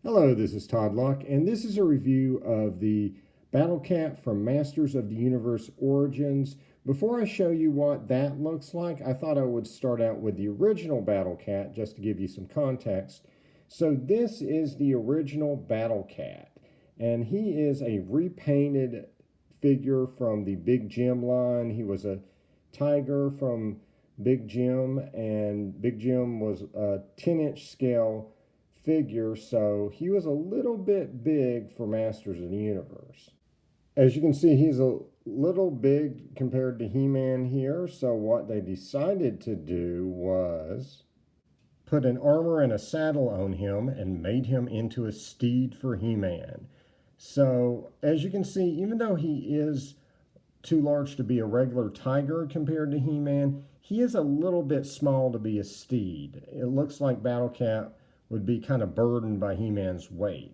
Hello, this is Todd Locke, and this is a review of the Battle Cat from Masters of the Universe Origins. Before I show you what that looks like, I thought I would start out with the original Battle Cat just to give you some context. So this is the original Battle Cat, and he is a repainted figure from the Big Jim line. He was a tiger from Big Jim, and Big Jim was a 10-inch scale figure, so he was a little bit big for Masters of the Universe. As you can see, he's a little big compared to He-Man here, so what they decided to do was put an armor and a saddle on him and made him into a steed for He-Man. So as you can see, even though he is too large to be a regular tiger compared to He-Man, he is a little bit small to be a steed. It looks like Battle Cat would be kind of burdened by He-Man's weight.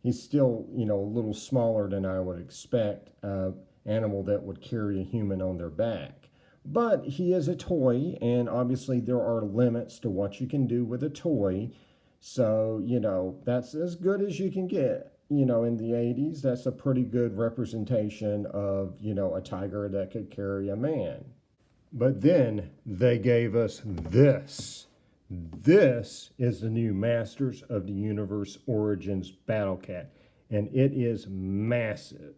He's still, a little smaller than I would expect an animal that would carry a human on their back. But he is a toy, and obviously there are limits to what you can do with a toy. So, that's as good as you can get. In the 80s, that's a pretty good representation of, a tiger that could carry a man. But then they gave us this. This is the new Masters of the Universe Origins Battle Cat, and it is massive.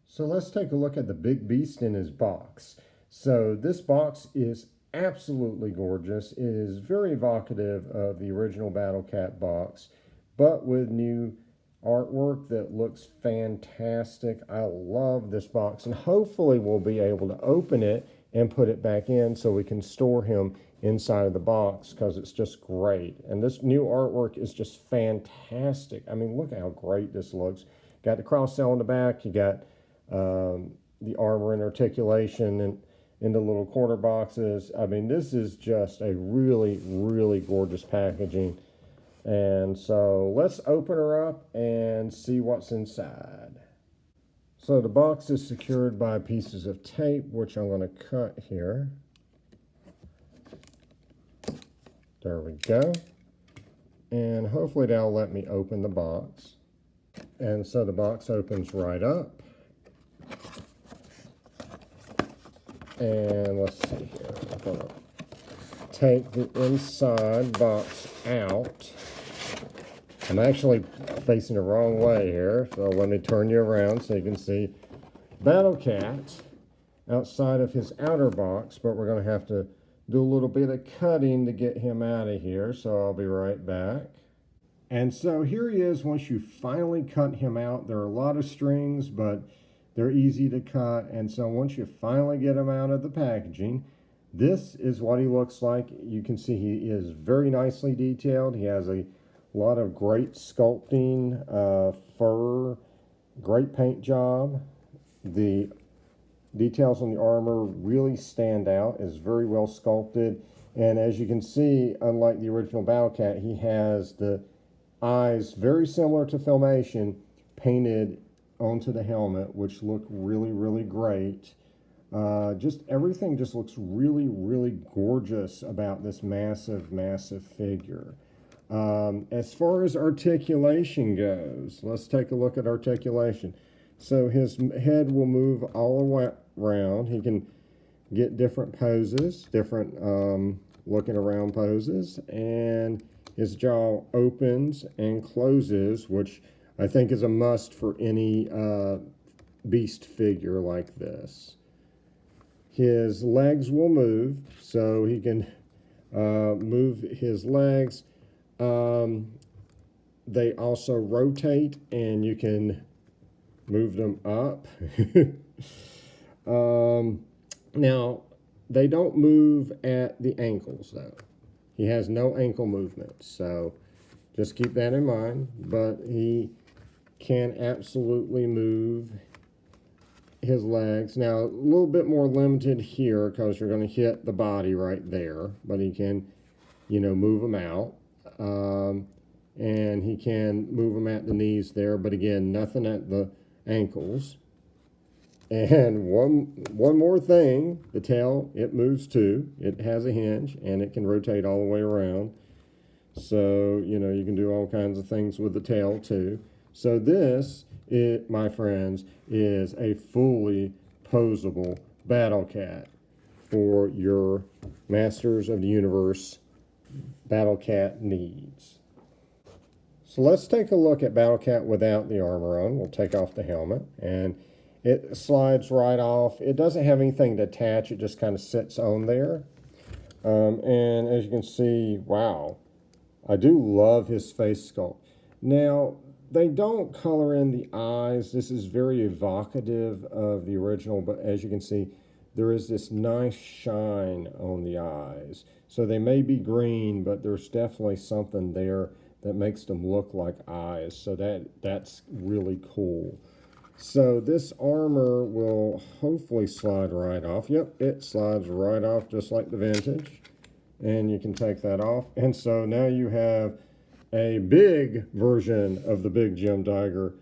So let's take a look at the big beast in his box. So this box is absolutely gorgeous. It is very evocative of the original Battle Cat box, but with new artwork that looks fantastic. I love this box, and hopefully we'll be able to open it and put it back in so we can store him inside of the box, because it's just great. And this new artwork is just fantastic. I mean, look how great this looks. Got the cross cell in the back. You got the armor and articulation and in the little corner boxes. I mean, this is just a really, really gorgeous packaging. And so let's open her up and see what's inside. So the box is secured by pieces of tape, which I'm going to cut here. There we go. And hopefully that'll let me open the box. And so the box opens right up. And let's see here. I'm going to take the inside box out. I'm actually facing the wrong way here, so let me turn you around so you can see Battle Cat outside of his outer box, but we're going to have to do a little bit of cutting to get him out of here, so I'll be right back. And so here he is once you finally cut him out. There are a lot of strings, but they're easy to cut, and so once you finally get him out of the packaging, this is what he looks like. You can see he is very nicely detailed. He has a lot of great sculpting, fur, great paint job. The details on the armor really stand out. It's very well sculpted. And as you can see, unlike the original Battle Cat, he has the eyes very similar to Filmation painted onto the helmet, which look really, really great. Just everything just looks really, really gorgeous about this massive, massive figure. As far as articulation goes, let's take a look at articulation. So his head will move all the way around. He can get different poses, different looking around poses, and his jaw opens and closes, which I think is a must for any beast figure like this. His legs will move, so he can move his legs. They also rotate, and you can move them up. Now, they don't move at the ankles, though. He has no ankle movement, so just keep that in mind. But he can absolutely move his legs. Now, a little bit more limited here because you're going to hit the body right there, but he can, move them out. And he can move them at the knees there, but again, nothing at the ankles. And one more thing, the tail, it moves too. It has a hinge, and it can rotate all the way around. So, you can do all kinds of things with the tail too. So this, my friends, is a fully posable Battle Cat for your Masters of the Universe Battle Cat needs. So let's take a look at Battle Cat without the armor on. We'll take off the helmet, and it slides right off. It doesn't have anything to attach. It just kind of sits on there. And as you can see, wow, I do love his face sculpt. Now, they don't color in the eyes. This is very evocative of the original, but as you can see, there is this nice shine on the eyes. So they may be green, but there's definitely something there that makes them look like eyes. So that's really cool. So this armor will hopefully slide right off. Yep, it slides right off just like the vintage. And you can take that off. And so now you have a big version of the Big Jim Tiger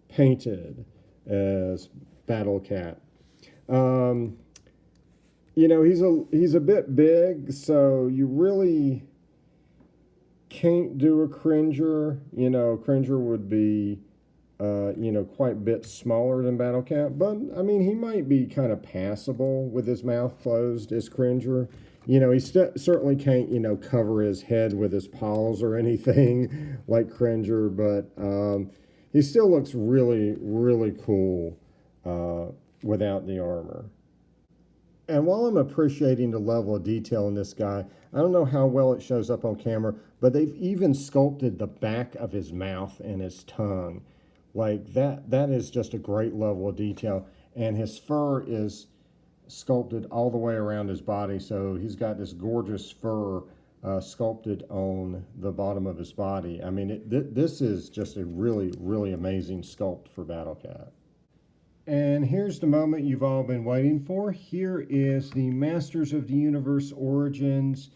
painted as Battle Cat. He's a bit big, so you really can't do a Cringer. Cringer would be quite a bit smaller than Battle Cat, but I mean, he might be kind of passable with his mouth closed as Cringer. He certainly can't, cover his head with his paws or anything like Cringer, but he still looks really, really cool without the armor. And while I'm appreciating the level of detail in this guy, I don't know how well it shows up on camera, but they've even sculpted the back of his mouth and his tongue. Like that is just a great level of detail. And his fur is sculpted all the way around his body. So he's got this gorgeous fur sculpted on the bottom of his body. I mean, this is just a really, really amazing sculpt for Battle Cat. And here's the moment you've all been waiting for. Here is the Masters of the Universe Origins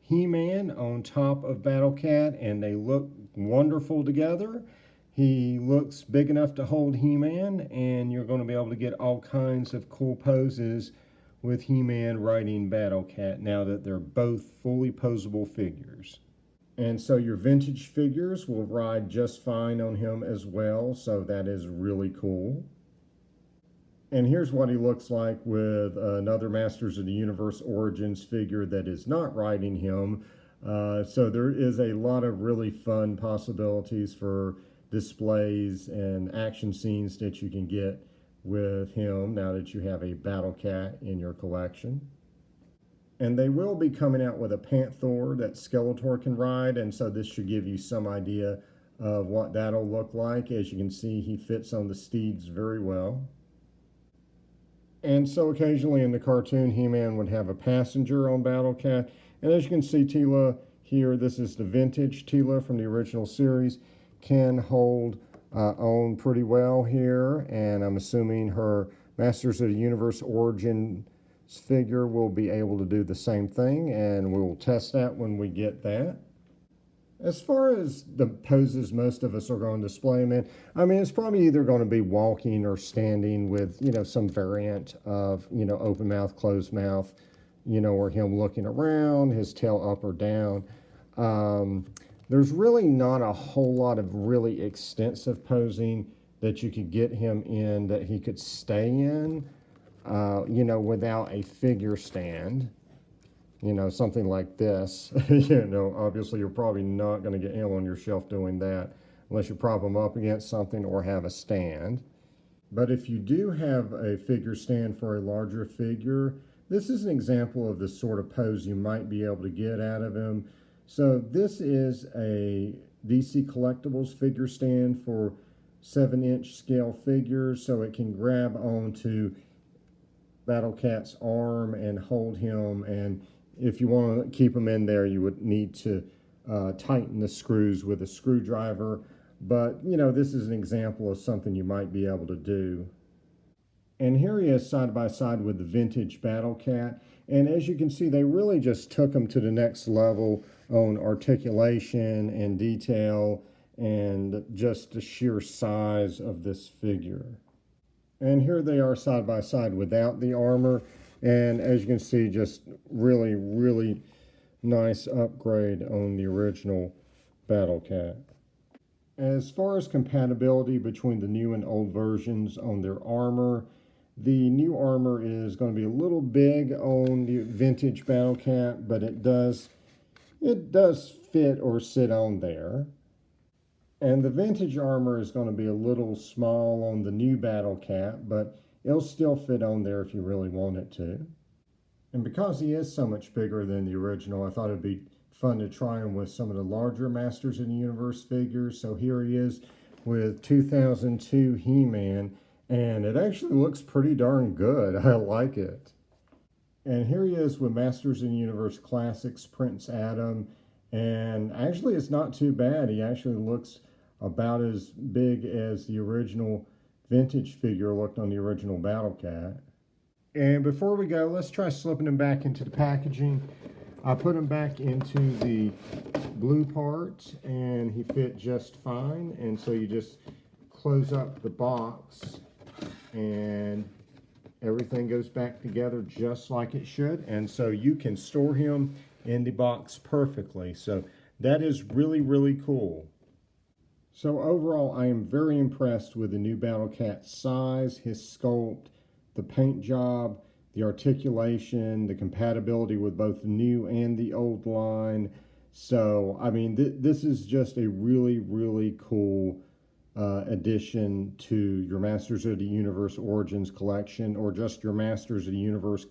He-Man on top of Battle Cat, and they look wonderful together. He looks big enough to hold He-Man, and you're going to be able to get all kinds of cool poses with He-Man riding Battle Cat now that they're both fully posable figures. And so your vintage figures will ride just fine on him as well, so that is really cool. And here's what he looks like with another Masters of the Universe Origins figure that is not riding him. So there is a lot of really fun possibilities for displays and action scenes that you can get with him now that you have a Battle Cat in your collection. And they will be coming out with a Panther that Skeletor can ride, and so this should give you some idea of what that'll look like. As you can see, he fits on the steeds very well. And so occasionally in the cartoon, He-Man would have a passenger on Battle Cat. And as you can see, Teela here, this is the vintage Teela from the original series, can hold on pretty well here. And I'm assuming her Masters of the Universe Origins figure will be able to do the same thing. And we'll test that when we get that. As far as the poses most of us are going to display them in, I mean, it's probably either going to be walking or standing with, some variant of, open mouth, closed mouth, or him looking around, his tail up or down. There's really not a whole lot of really extensive posing that you could get him in that he could stay in, without a figure stand. Something like this, obviously you're probably not going to get him on your shelf doing that unless you prop him up against something or have a stand. But if you do have a figure stand for a larger figure, this is an example of the sort of pose you might be able to get out of him. So this is a DC Collectibles figure stand for 7-inch scale figures, so it can grab onto Battle Cat's arm and hold him, and if you want to keep them in there, you would need to tighten the screws with a screwdriver. But, this is an example of something you might be able to do. And here he is side by side with the vintage Battle Cat. And as you can see, they really just took him to the next level on articulation and detail and just the sheer size of this figure. And here they are side by side without the armor. And as you can see, just really, really nice upgrade on the original Battle Cat. As far as compatibility between the new and old versions on their armor, the new armor is going to be a little big on the vintage Battle Cat, but it does fit or sit on there. And the vintage armor is going to be a little small on the new Battle Cat, but it'll still fit on there if you really want it to. And because he is so much bigger than the original, I thought it'd be fun to try him with some of the larger Masters of the Universe figures. So here he is with 2002 He-Man, and it actually looks pretty darn good. I like it. And here he is with Masters of the Universe Classics Prince Adam, and actually it's not too bad. He actually looks about as big as the original vintage figure looked on the original Battle Cat. And before we go, let's try slipping him back into the packaging. I put him back into the blue parts and he fit just fine. And so you just close up the box and everything goes back together just like it should. And so you can store him in the box perfectly. So that is really, really cool. So overall, I am very impressed with the new Battle Cat's size, his sculpt, the paint job, the articulation, the compatibility with both the new and the old line. So, I mean, this is just a really, really cool addition to your Masters of the Universe Origins collection, or just your Masters of the Universe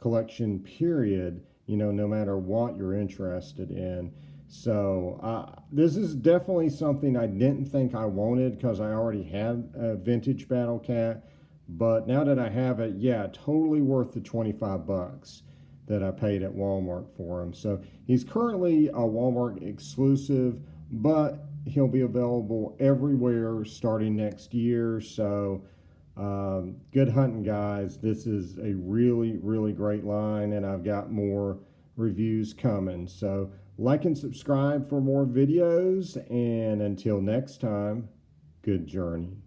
collection, period, you know, no matter what you're interested in. So this is definitely something I didn't think I wanted because I already had a vintage Battle Cat. But now that I have it, yeah, totally worth the 25 bucks that I paid at Walmart for him. So he's currently a Walmart exclusive, but he'll be available everywhere starting next year. So good hunting, guys. This is a really, really great line, and I've got more reviews coming. So like and subscribe for more videos, and until next time, good journey.